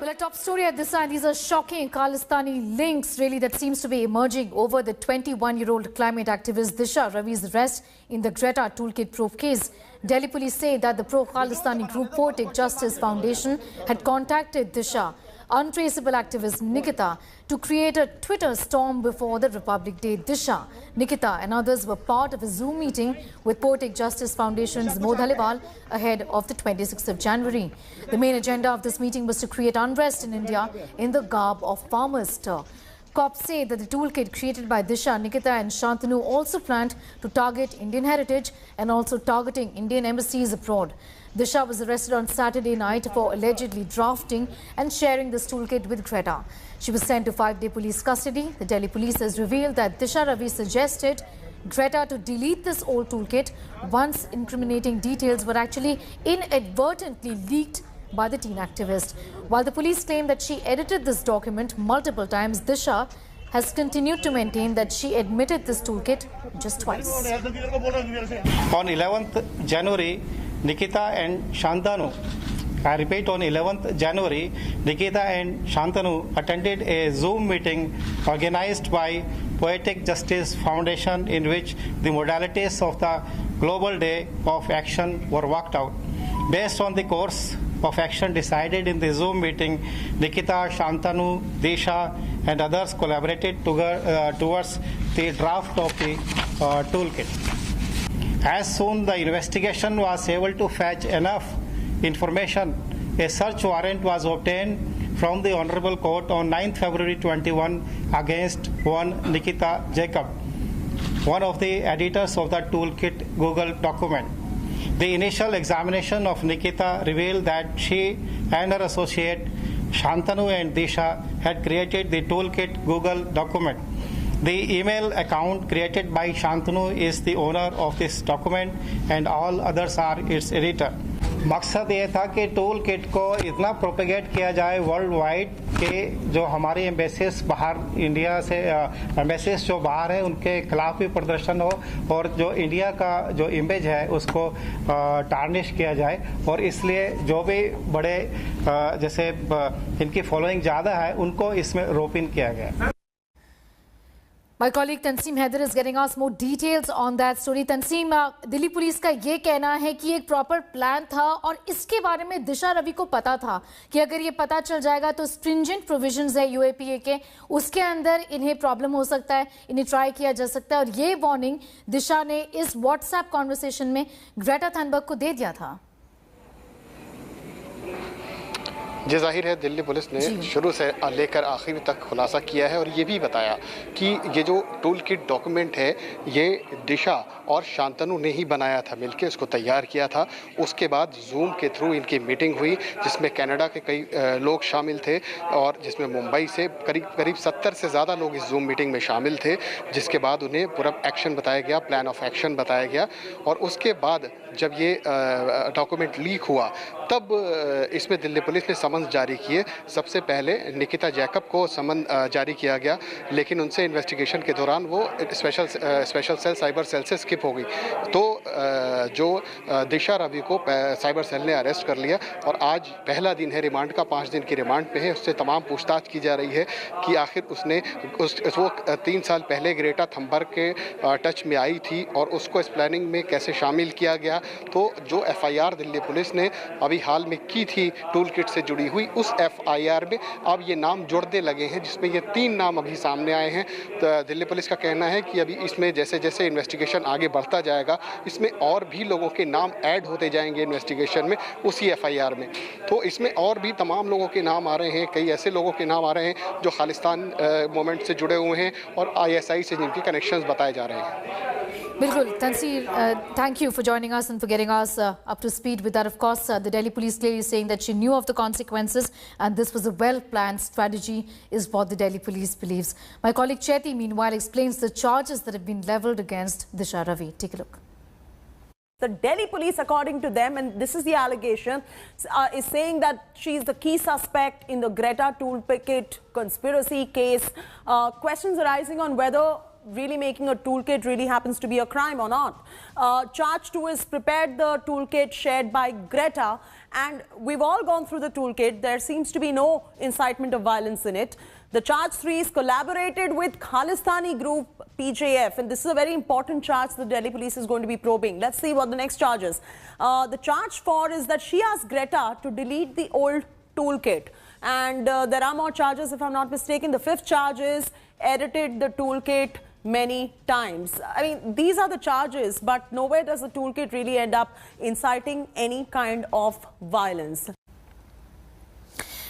Well, a top story at this time, these are shocking Khalistani links really that seems to be emerging over the 21-year-old climate activist Disha Ravi's arrest in the Greta Toolkit probe case. Delhi police say that the pro-Khalistani group Poetic Justice Foundation had contacted Disha, untraceable activist Nikita, to create a Twitter storm before the Republic Day. Disha, Nikita and others were part of a Zoom meeting with Poetic Justice Foundation's Dhaliwal ahead of the 26th of January. The main agenda of this meeting was to create unrest in India in the garb of farmers' stir. Cops say that the toolkit created by Disha, Nikita and Shantanu also planned to target Indian heritage and also targeting Indian embassies abroad. Disha was arrested on Saturday night for allegedly drafting and sharing this toolkit with Greta. She was sent to 5-day police custody. The Delhi police has revealed that Disha Ravi suggested Greta to delete this old toolkit once incriminating details were actually inadvertently leaked by the teen activist. While the police claim that she edited this document multiple times, Disha has continued to maintain that she admitted this toolkit just twice. On 11th January, Nikita and Shantanu, I repeat, on 11th January, Nikita and Shantanu attended a Zoom meeting organized by Poetic Justice Foundation in which the modalities of the Global Day of Action were worked out. Based on the course of action decided in the Zoom meeting, Nikita, Shantanu, Disha and others collaborated towards the draft of the toolkit. As soon the investigation was able to fetch enough information, a search warrant was obtained from the Honorable Court on 9th February 21 against one Nikita Jacob, one of the editors of the toolkit Google document. The initial examination of Nikita revealed that she and her associate Shantanu and Disha had created the toolkit Google document. The email account created by Shantanu is the owner of this document and all others are its editor. मकसद ये था कि tool kit को इतना propagate किया जाए world wide कि जो हमारी एम्बेसीज बाहर इंडिया से एम्बेसीज जो बाहर है उनके खिलाफ भी प्रदर्शन हो और जो इंडिया का जो इमेज है उसको टार्निश किया जाए और इसलिए जो भी बड़े जैसे इनकी फॉलोइंग ज़्यादा है उनको इसमें रोप इन किया गया. My colleague Tanseem Haider is getting us more details on that story. Tanseem, Delhi police का ये कहना है कि एक प्रॉपर प्लान था और इसके बारे में दिशा रवि को पता था कि अगर ये पता चल जाएगा तो स्ट्रिंजेंट प्रोविजंस है यूएपीए के, उसके अंदर इन्हें प्रॉब्लम हो सकता है, इन्हें ट्राई किया जा सकता है और ये वार्निंग दिशा ने इस व्हाट्सएप कॉन्वर्सेशन में ग्रेटा थनबर्ग को दे दिया था. जी जाहिर है दिल्ली पुलिस ने शुरू से लेकर आखिर तक खुलासा किया है और ये भी बताया कि ये जो टूल किट डॉक्यूमेंट है ये दिशा और शांतनु ने ही बनाया था, मिलके इसको तैयार किया था. उसके बाद जूम के थ्रू इनकी मीटिंग हुई जिसमें कनाडा के कई लोग शामिल थे और जिसमें मुंबई से करीब 70 से ज़्यादा लोग इस जूम मीटिंग में शामिल थे. जिसके बाद उन्हें पूरा एक्शन बताया गया, प्लान ऑफ एक्शन बताया गया और उसके बाद जब ये डॉक्यूमेंट लीक हुआ तब इसमें दिल्ली पुलिस ने समन जारी किए. सबसे पहले निकिता जैकब को समन जारी किया गया लेकिन उनसे इन्वेस्टिगेशन के दौरान वो स्पेशल सेल साइबर सेल से स्किप हो गई. तो जो दिशा रवि को साइबर सेल ने अरेस्ट कर लिया और आज पहला दिन है रिमांड का, 5 दिन की रिमांड पे है. उससे तमाम पूछताछ की जा रही है कि आखिर उसने वो 3 साल पहले ग्रेटा थंबर्ग के टच में आई थी और उसको इस प्लानिंग में कैसे शामिल किया गया. तो जो एफआईआर दिल्ली पुलिस ने अभी हाल में की थी टूल किट से जुड़ी हुई, उस एफआईआर में अब ये नाम जुड़ने लगे हैं जिसमें ये 3 नाम अभी सामने आए हैं. तो दिल्ली पुलिस का कहना है कि अभी इसमें जैसे जैसे इन्वेस्टिगेशन आगे बढ़ता जाएगा इसमें और भी लोगों के नाम ऐड होते जाएंगे इन्वेस्टिगेशन में उसी एफआईआर में. तो इसमें और भी तमाम लोगों के नाम आ रहे हैं, कई ऐसे लोगों के नाम आ रहे हैं जो खालिस्तान मूवमेंट से जुड़े हुए हैं और आईएसआई से जिनके कनेक्शंस बताए जा रहे हैं. Bilkul, Tanseem, thank you for joining us and for getting us up to speed with that. Of course, the Delhi police clearly saying that she knew of the consequences and this was a well-planned strategy is what the Delhi police believes. My colleague Chetty, meanwhile, explains the charges that have been levelled against Disha Ravi. Take a look. The Delhi police, according to them, and this is the allegation, is saying that she is the key suspect in the Greta Toolkit conspiracy case. Questions arising on whether really making a toolkit really happens to be a crime or not. Charge 2 is prepared the toolkit shared by Greta, and we've all gone through the toolkit. There seems to be no incitement of violence in it. The charge 3 is collaborated with Khalistani group PJF, and this is a very important charge the Delhi police is going to be probing. Let's see what the next charge is. The charge 4 is that she asked Greta to delete the old toolkit. And there are more charges, if I'm not mistaken. The 5th charge is edited the toolkit many times. I mean, these are the charges, but nowhere does the toolkit really end up inciting any kind of violence.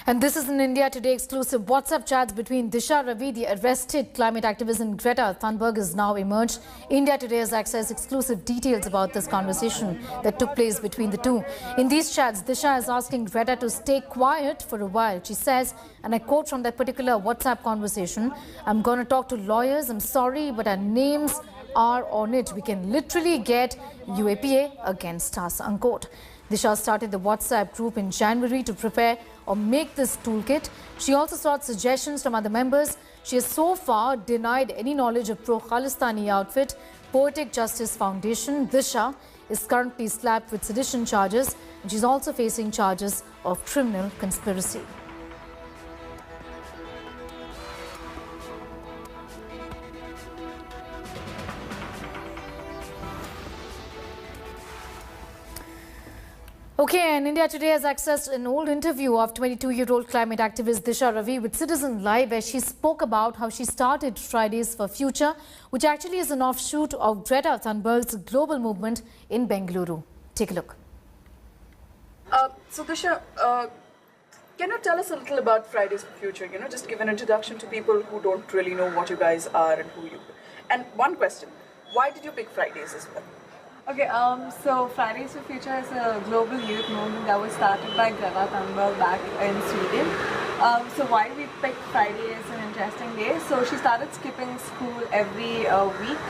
And this is an India Today exclusive. WhatsApp chats between Disha Ravi, the arrested climate activist, and Greta Thunberg has now emerged. India Today has accessed exclusive details about this conversation that took place between the two. In these chats, Disha is asking Greta to stay quiet for a while. She says, and I quote from that particular WhatsApp conversation, "I'm going to talk to lawyers. I'm sorry, but our names are on it. We can literally get UAPA against us," unquote. Disha started the WhatsApp group in January to prepare or make this toolkit. She also sought suggestions from other members. She has so far denied any knowledge of pro-Khalistani outfit Poetic Justice Foundation. Disha is currently slapped with sedition charges, and she's also facing charges of criminal conspiracy. Okay, and India Today has accessed an old interview of 22-year-old climate activist Disha Ravi with Citizen Live, where she spoke about how she started Fridays for Future, which actually is an offshoot of Greta Thunberg's global movement in Bengaluru. Take a look. So Disha, can you tell us a little about Fridays for Future? You know, just give an introduction to people who don't really know what you guys are and who you. And one question: why did you pick Fridays as well? Okay, so Fridays for Future is a global youth movement that was started by Greta Thunberg back in Sweden. So why we picked Friday is an interesting day. So she started skipping school every week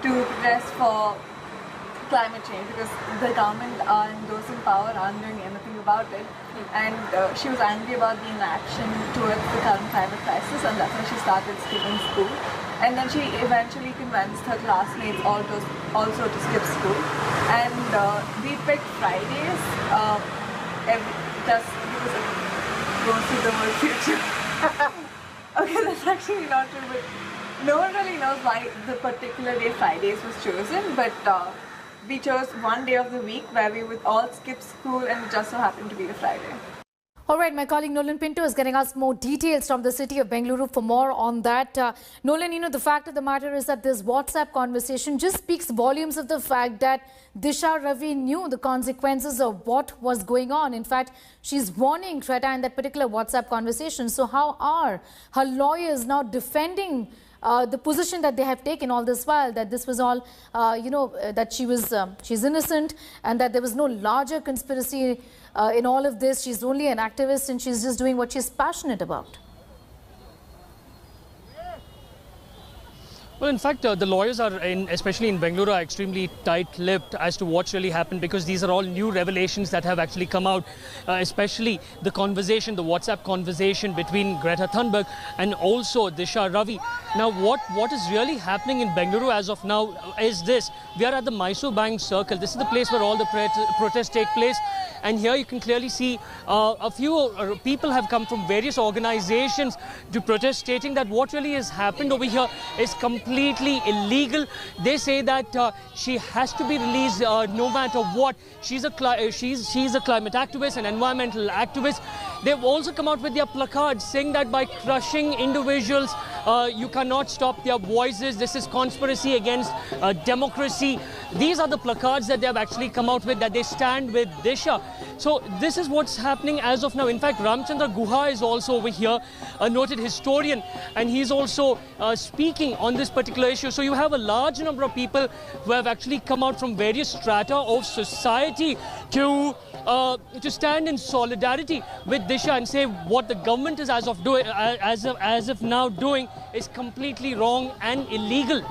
to protest for climate change because the government and those in power aren't doing anything about it. And she was angry about the inaction towards the current climate crisis, and that's why she started skipping school. And then she eventually convinced her classmates also to skip school. And we picked Fridays just because it goes to the word future. Okay, that's actually not true, but no one really knows why the particular day Fridays was chosen. But we chose one day of the week where we would all skip school, and it just so happened to be a Friday. All right, my colleague Nolan Pinto is getting us more details from the city of Bengaluru. For more on that, Nolan, you know, the fact of the matter is that this WhatsApp conversation just speaks volumes of the fact that Disha Ravi knew the consequences of what was going on. In fact, she's warning Greta in that particular WhatsApp conversation. So how are her lawyers now defending the position that they have taken all this while, that this was all, that she's innocent and that there was no larger conspiracy in all of this? She's only an activist and she's just doing what she's passionate about. Well, in fact, the lawyers are, especially in Bengaluru, are extremely tight-lipped as to what's really happened, because these are all new revelations that have actually come out, especially the conversation, the WhatsApp conversation between Greta Thunberg and also Disha Ravi. Now, what is really happening in Bengaluru as of now is this. We are at the Mysore Bank Circle. This is the place where all the protests take place. And here you can clearly see a few people have come from various organizations to protest, stating that what really has happened over here is completely illegal. They say that she has to be released no matter what. She's a climate activist, an environmental activist. They've also come out with their placards saying that by crushing individuals, you cannot stop their voices. This is conspiracy against democracy. These are the placards that they have actually come out with, that they stand with Disha. So this is what's happening as of now. In fact, Ramchandra Guha is also over here, a noted historian, and he's also speaking on this particular issue. So you have a large number of people who have actually come out from various strata of society to stand in solidarity with Disha and say what the government is as of now doing is completely wrong and illegal.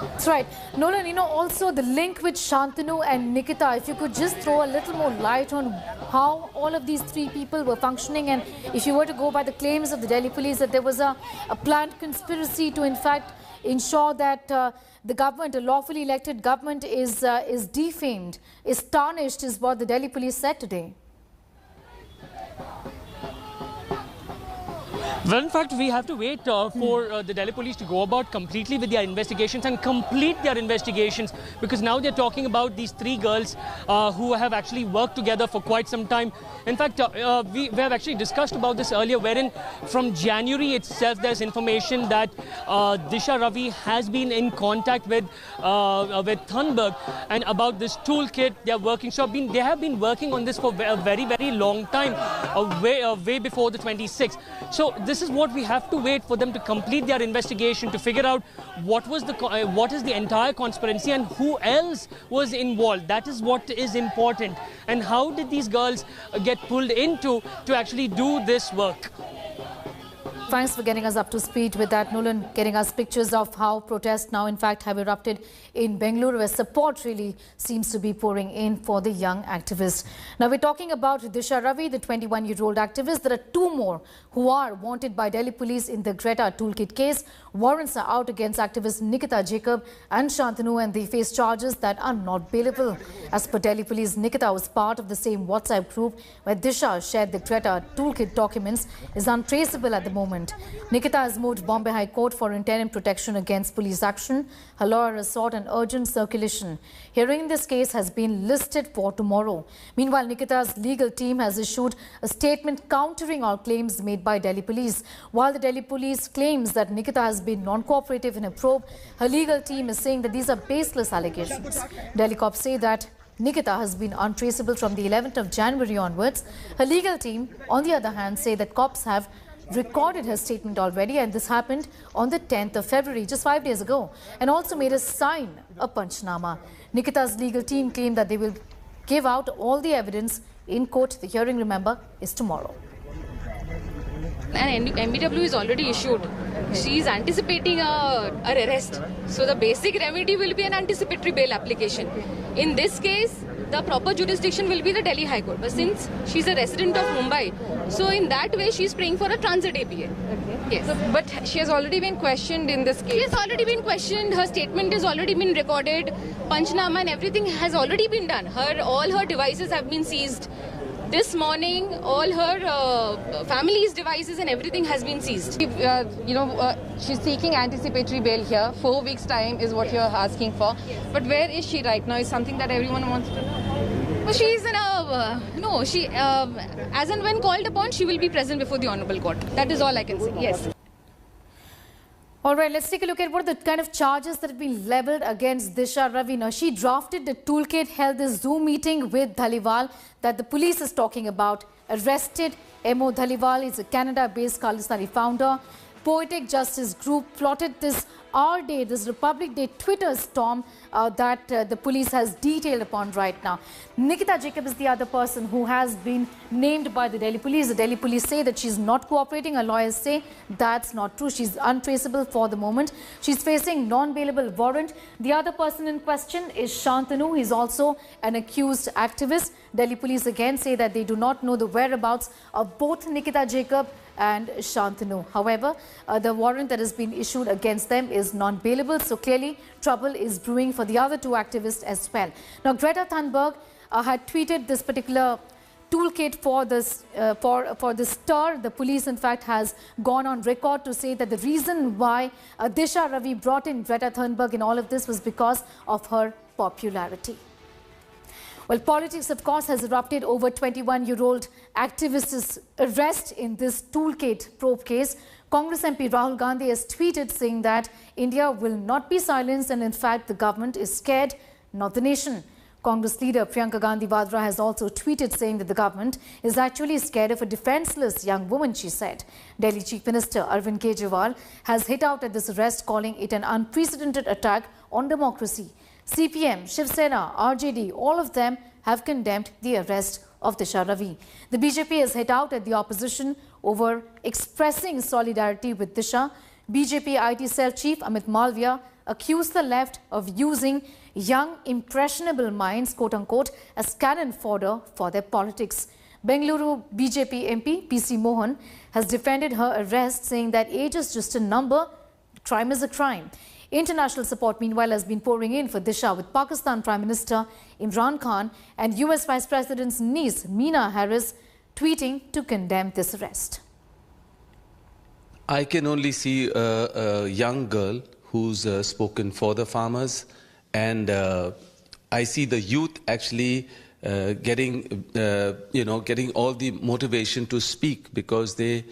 That's right. Nolan, you know, also the link with Shantanu and Nikita, if you could just throw a little more light on how all of these three people were functioning, and if you were to go by the claims of the Delhi police that there was a planned conspiracy to in fact ensure that the government, a lawfully elected government, is defamed, is tarnished, is what the Delhi police said today. Well, in fact, we have to wait for the Delhi police to go about completely with their investigations and complete their investigations, because now they're talking about these three girls who have actually worked together for quite some time. In fact, we have actually discussed about this earlier, wherein from January itself there's information that Disha Ravi has been in contact with Thunberg and about this toolkit they're working. So they have been working on this for a very, very long time, way before the 26th. So this is what we have to wait for them to complete their investigation, to figure out what is the entire conspiracy and who else was involved. That is what is important. And how did these girls get pulled into to actually do this work? Thanks for getting us up to speed with that, Nolan, getting us pictures of how protests now in fact have erupted in Bengaluru, where support really seems to be pouring in for the young activist. Now we're talking about Disha Ravi, the 21-year-old activist. There are two more who are wanted by Delhi police in the Greta Toolkit case. Warrants are out against activists Nikita Jacob and Shantanu, and they face charges that are not bailable. As per Delhi police, Nikita was part of the same WhatsApp group where Disha shared the Greta Toolkit documents, is untraceable at the moment. Nikita has moved Bombay High Court for interim protection against police action. Her lawyer has sought an urgent circulation. Hearing in this case has been listed for tomorrow. Meanwhile, Nikita's legal team has issued a statement countering all claims made by Delhi police. While the Delhi police claims that Nikita has been non-cooperative in a probe, her legal team is saying that these are baseless allegations. Delhi cops say that Nikita has been untraceable from the 11th of January onwards. Her legal team, on the other hand, say that cops have recorded her statement already, and this happened on the 10th of February, just 5 days ago, and also made us sign a panchnama. Nikita's legal team claimed that they will give out all the evidence in court. The hearing, remember, is tomorrow. An MBW is already issued. She is anticipating her arrest. So the basic remedy will be an anticipatory bail application. In this case, the proper jurisdiction will be the Delhi High Court. But since she's a resident of Mumbai, so in that way she's praying for a transit APA. Okay. Yes. So, but she has already been questioned in this case. She has already been questioned. Her statement has already been recorded. Panchnama and everything has already been done. All her devices have been seized. This morning, all her family's devices and everything has been seized. She's seeking anticipatory bail here. 4 weeks' time is what you're asking for. But where is she right now is something that everyone wants to know. Well, she's in a... as and when called upon, she will be present before the Honorable Court. That is all I can say. Yes. All right, let's take a look at what are the kind of charges that have been leveled against Disha Ravi. Now, she drafted the toolkit, held this Zoom meeting with Dhaliwal that the police is talking about. Arrested M.O. Dhaliwal is a Canada-based Khalistani founder. Poetic Justice Group plotted this R-Day, this Republic Day Twitter storm that the police has detailed upon right now. Nikita Jacob is the other person who has been named by the Delhi police. The Delhi police say that she's not cooperating. Her lawyers say that's not true. She's untraceable for the moment. She's facing non-bailable warrant. The other person in question is Shantanu. He's also an accused activist. Delhi police again say that they do not know the whereabouts of both Nikita Jacob and Shantanu. However, the warrant that has been issued against them is non-bailable, so clearly trouble is brewing for the other two activists as well. Now, Greta Thunberg had tweeted this particular toolkit for this stir. The police, in fact, has gone on record to say that the reason why Disha Ravi brought in Greta Thunberg in all of this was because of her popularity. Well, politics, of course, has erupted over 21-year-old activist's arrest in this toolkit probe case. Congress MP Rahul Gandhi has tweeted saying that India will not be silenced and, in fact, the government is scared, not the nation. Congress leader Priyanka Gandhi Vadra has also tweeted saying that the government is actually scared of a defenseless young woman, she said. Delhi Chief Minister Arvind Kejriwal has hit out at this arrest, calling it an unprecedented attack on democracy. CPM, Shiv Sena, RJD, all of them have condemned the arrest of Disha Ravi. The BJP has hit out at the opposition over expressing solidarity with Disha. BJP IT cell chief Amit Malviya accused the left of using young, impressionable minds, quote-unquote, as cannon fodder for their politics. Bengaluru BJP MP PC Mohan has defended her arrest, saying that age is just a number, crime is a crime. International support, meanwhile, has been pouring in for Disha, with Pakistan Prime Minister Imran Khan and US Vice President's niece, Meena Harris, tweeting to condemn this arrest. I can only see a young girl who's spoken for the farmers, and I see the youth actually getting all the motivation to speak, because they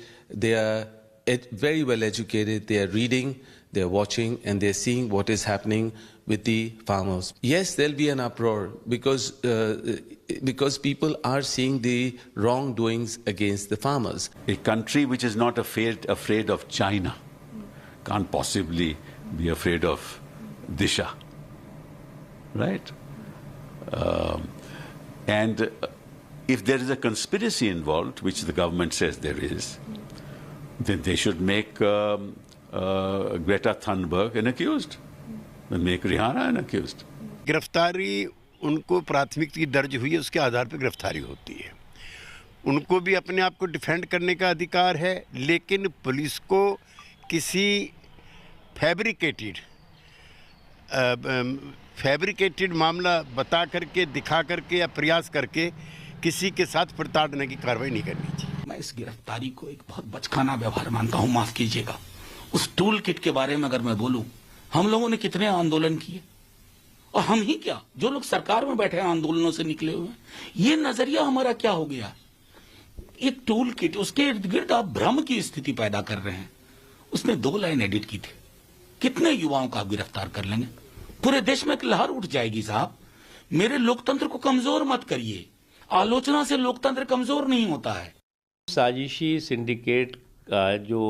are very well educated. They are reading, they are watching, and they are seeing what is happening with the farmers. Yes, there'll be an uproar because people are seeing the wrongdoings against the farmers. A country which is not afraid of China can't possibly be afraid of Disha, right? And if there is a conspiracy involved, which the government says there is, then they should make Greta Thunberg an accused, and make Rihanna an accused. गिरफ्तारी उनको प्राथमिकता दर्ज हुई है, उसके आधार पर गिरफ्तारी होती है। उनको भी अपने आप को डिफेंड करने का अधिकार है, लेकिन पुलिस को किसी फैब्रिकेटेड मामला बता करके, दिखा करके या प्रयास करके किसी के साथ प्रताड़ना की कार्रवाई नहीं करनी चाहिए। मैं इस गिरफ्तारी को एक बहुत बचकाना व्यवहार मानता हूं, माफ कीजिएगा। उस टूल किट के बारे में अगर मैं बोलूं, हम लोगों ने कितने आंदोलन किए, और हम ही क्या, जो लोग सरकार में बैठे आंदोलनों से निकले हुए हैं, ये नजरिया हमारा क्या हो गया? एक टूल किट, उसके इर्द गिर्द आप भ्रम की स्थिति पैदा कर रहे हैं। उसने 2 लाइन एडिट की थी। कितने युवाओं को आप गिरफ्तार कर लेंगे? पूरे देश में एक लहर उठ जाएगी। साहब, मेरे लोकतंत्र को कमजोर मत करिए। आलोचना से लोकतंत्र कमजोर नहीं होता है। साजिशी सिंडिकेट का जो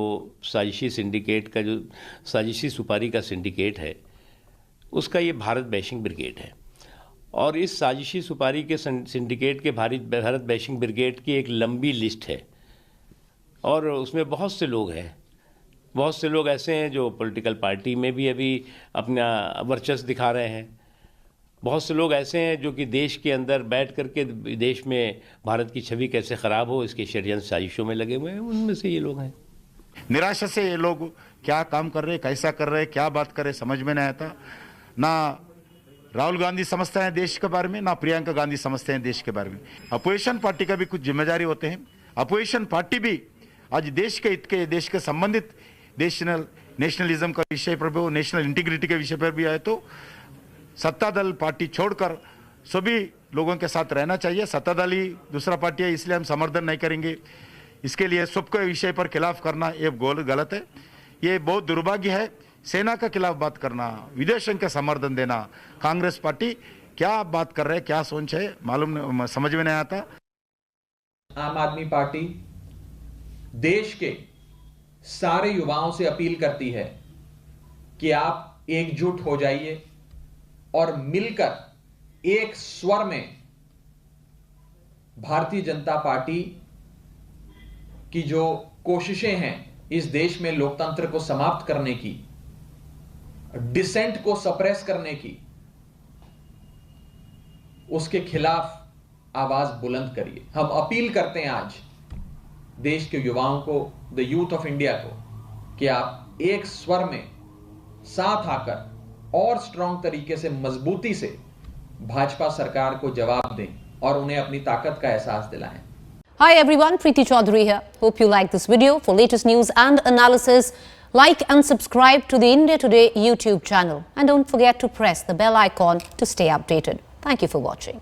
साजिशी सुपारी का सिंडिकेट है, उसका ये भारत बैशिंग ब्रिगेड है। और इस साजिशी सुपारी के सिंडिकेट के भारत बैशिंग ब्रिगेड की एक लंबी लिस्ट है, और उसमें बहुत से लोग हैं। बहुत से लोग ऐसे हैं जो पॉलिटिकल पार्टी में भी अभी अपना वर्चस्व दिखा रहे हैं। बहुत से लोग ऐसे हैं जो कि देश के अंदर बैठ करके देश में भारत की छवि कैसे ख़राब हो, इसके षड्यंत्र साजिशों में लगे हुए हैं। उनमें से ये लोग हैं। निराशा से ये लोग क्या काम कर रहे, कैसा कर रहे, क्या बात कर रहे, समझ में नहीं आता। ना राहुल गांधी समझते हैं देश के बारे में, ना प्रियंका गांधी समझते हैं देश के बारे में। अपोजिशन पार्टी का भी कुछ जिम्मेदारी होते हैं। अपोजिशन पार्टी भी आज देश के हित के, देश के संबंधित नेशनलिज्म का विषय पर भी, नेशनल इंटीग्रिटी के विषय पर भी आए तो सत्ता दल पार्टी छोड़कर सभी लोगों के साथ रहना चाहिए। सत्ता दल ही दूसरा पार्टी है, इसलिए हम समर्थन नहीं करेंगे। इसके लिए सबके विषय पर खिलाफ करना ये गलत है। ये बहुत दुर्भाग्य है। सेना के खिलाफ बात करना, विदेशों का समर्थन देना, कांग्रेस पार्टी क्या बात कर रहे हैं, क्या सोच है, मालूम समझ में नहीं आता। आम आदमी पार्टी देश के सारे युवाओं से अपील करती है कि आप एकजुट हो जाइए और मिलकर एक स्वर में भारतीय जनता पार्टी की जो कोशिशें हैं इस देश में लोकतंत्र को समाप्त करने की, डिसेंट को सप्रेस करने की, उसके खिलाफ आवाज बुलंद करिए। हम अपील करते हैं आज देश के युवाओं को, द यूथ ऑफ इंडिया को, कि आप एक स्वर में साथ आकर और स्ट्रांग तरीके से, मजबूती से भाजपा सरकार को जवाब दें और उन्हें अपनी ताकत का एहसास दिलाएं। Hi everyone, Preeti Chaudhary here. Hope you like this video. For latest news and analysis, like and subscribe to the India Today YouTube channel. And don't forget to press the bell icon to stay updated. Thank you for watching.